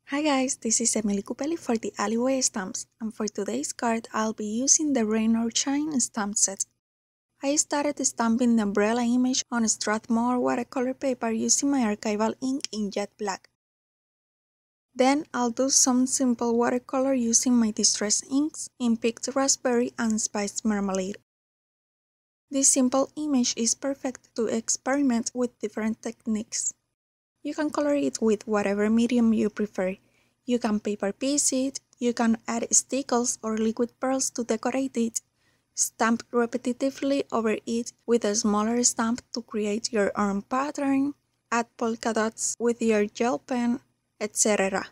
Hi guys, this is Emily Cupelli for the Alleyway Stamps, and for today's card I'll be using the Rain or Shine stamp set. I started stamping the umbrella image on Strathmore watercolor paper using my archival ink in jet black. Then I'll do some simple watercolor using my distress inks in picked raspberry and spiced marmalade. This simple image is perfect to experiment with different techniques. You can color it with whatever medium you prefer. You can paper piece it, you can add stickles or liquid pearls to decorate it, stamp repetitively over it with a smaller stamp to create your own pattern, add polka dots with your gel pen, etc.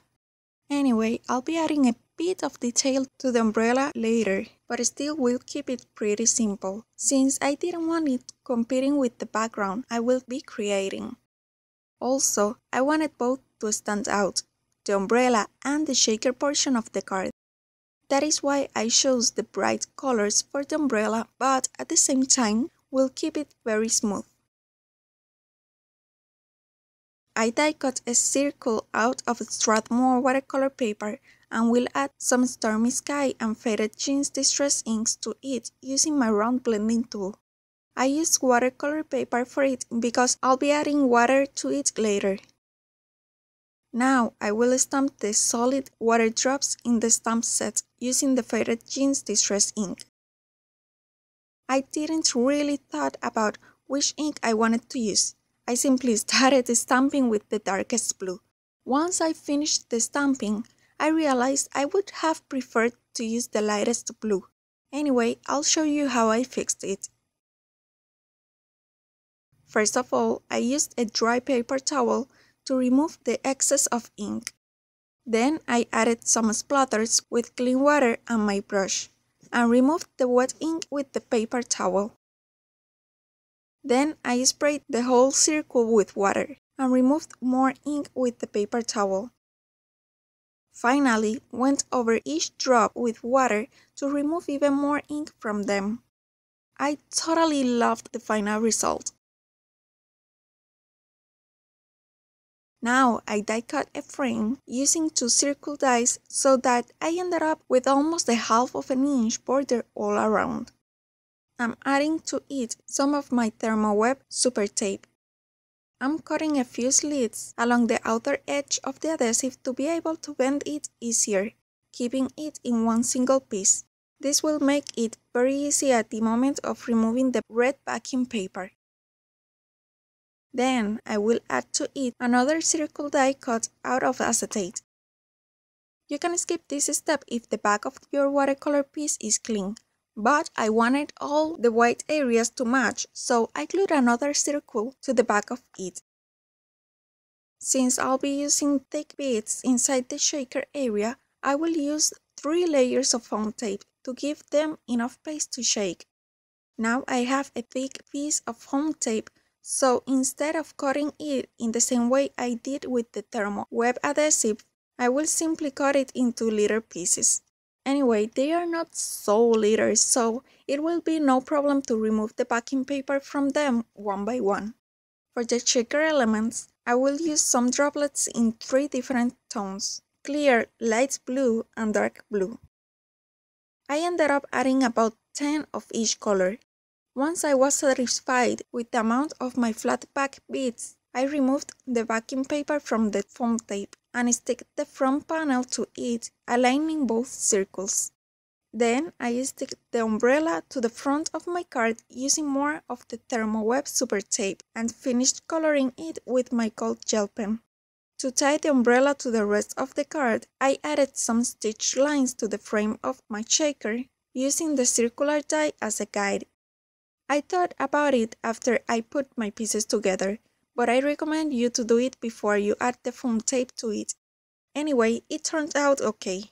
Anyway, I'll be adding a bit of detail to the umbrella later, but still will keep it pretty simple, since I didn't want it competing with the background I will be creating. Also, I wanted both to stand out, the umbrella and the shaker portion of the card. That is why I chose the bright colors for the umbrella, but at the same time will keep it very smooth. I die cut a circle out of Strathmore watercolor paper and will add some Stormy Sky and Faded Jeans distress inks to it using my round blending tool. I used watercolor paper for it because I'll be adding water to it later. Now I will stamp the solid water drops in the stamp set using the Faded Jeans distress ink. I didn't really thought about which ink I wanted to use. I simply started stamping with the darkest blue. Once I finished the stamping, I realized I would have preferred to use the lightest blue. Anyway, I'll show you how I fixed it. First of all, I used a dry paper towel to remove the excess of ink. Then I added some splatters with clean water and my brush, and removed the wet ink with the paper towel. Then I sprayed the whole circle with water, and removed more ink with the paper towel. Finally, went over each drop with water to remove even more ink from them. I totally loved the final result. Now I die cut a frame using 2 circle dies so that I ended up with almost a half of an inch border all around. I'm adding to it some of my Thermoweb super tape. I'm cutting a few slits along the outer edge of the adhesive to be able to bend it easier, keeping it in one single piece. This will make it very easy at the moment of removing the red backing paper. Then I will add to it another circle die cut out of acetate. You can skip this step if the back of your watercolor piece is clean, but I wanted all the white areas to match, so I glued another circle to the back of it. Since I'll be using thick beads inside the shaker area, I will use 3 layers of foam tape to give them enough space to shake. Now I have a thick piece of foam tape, so instead of cutting it in the same way I did with the Thermoweb adhesive, I will simply cut it into little pieces. Anyway, they are not so little, so it will be no problem to remove the backing paper from them one by one. For the shaker elements, I will use some droplets in 3 different tones: clear, light blue, and dark blue. I ended up adding about 10 of each color. Once I was satisfied with the amount of my flat back beads, I removed the backing paper from the foam tape and stick the front panel to it, aligning both circles. Then I stick the umbrella to the front of my card using more of the Thermoweb super tape and finished coloring it with my gold gel pen. To tie the umbrella to the rest of the card, I added some stitch lines to the frame of my shaker, using the circular die as a guide. I thought about it after I put my pieces together, but I recommend you to do it before you add the foam tape to it. Anyway, it turned out okay.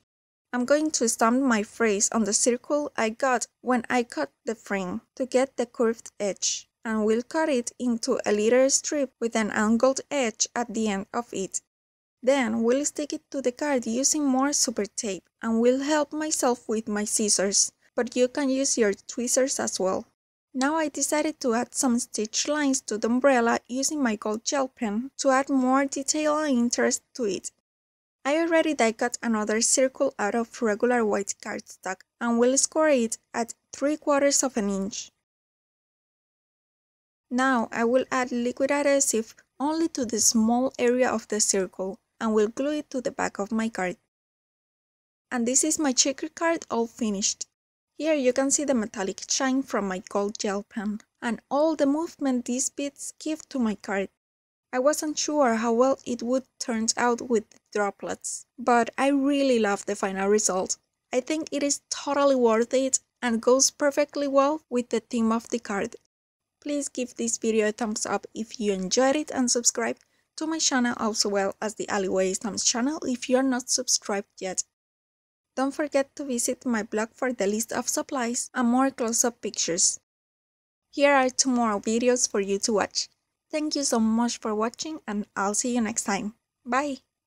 I'm going to stamp my phrase on the circle I got when I cut the frame to get the curved edge, and will cut it into a little strip with an angled edge at the end of it. Then we'll stick it to the card using more super tape, and will help myself with my scissors, but you can use your tweezers as well. Now I decided to add some stitch lines to the umbrella using my gold gel pen to add more detail and interest to it. I already die cut another circle out of regular white cardstock and will score it at 3/4 of an inch. Now I will add liquid adhesive only to the small area of the circle and will glue it to the back of my card. And this is my checkered card all finished. Here you can see the metallic shine from my gold gel pen and all the movement these beads give to my card. I wasn't sure how well it would turn out with the droplets, but I really love the final result. I think it is totally worth it and goes perfectly well with the theme of the card. Please give this video a thumbs up if you enjoyed it and subscribe to my channel as well as the Alleyway Stamps channel if you are not subscribed yet. Don't forget to visit my blog for the list of supplies and more close-up pictures. Here are 2 more videos for you to watch. Thank you so much for watching and I'll see you next time. Bye!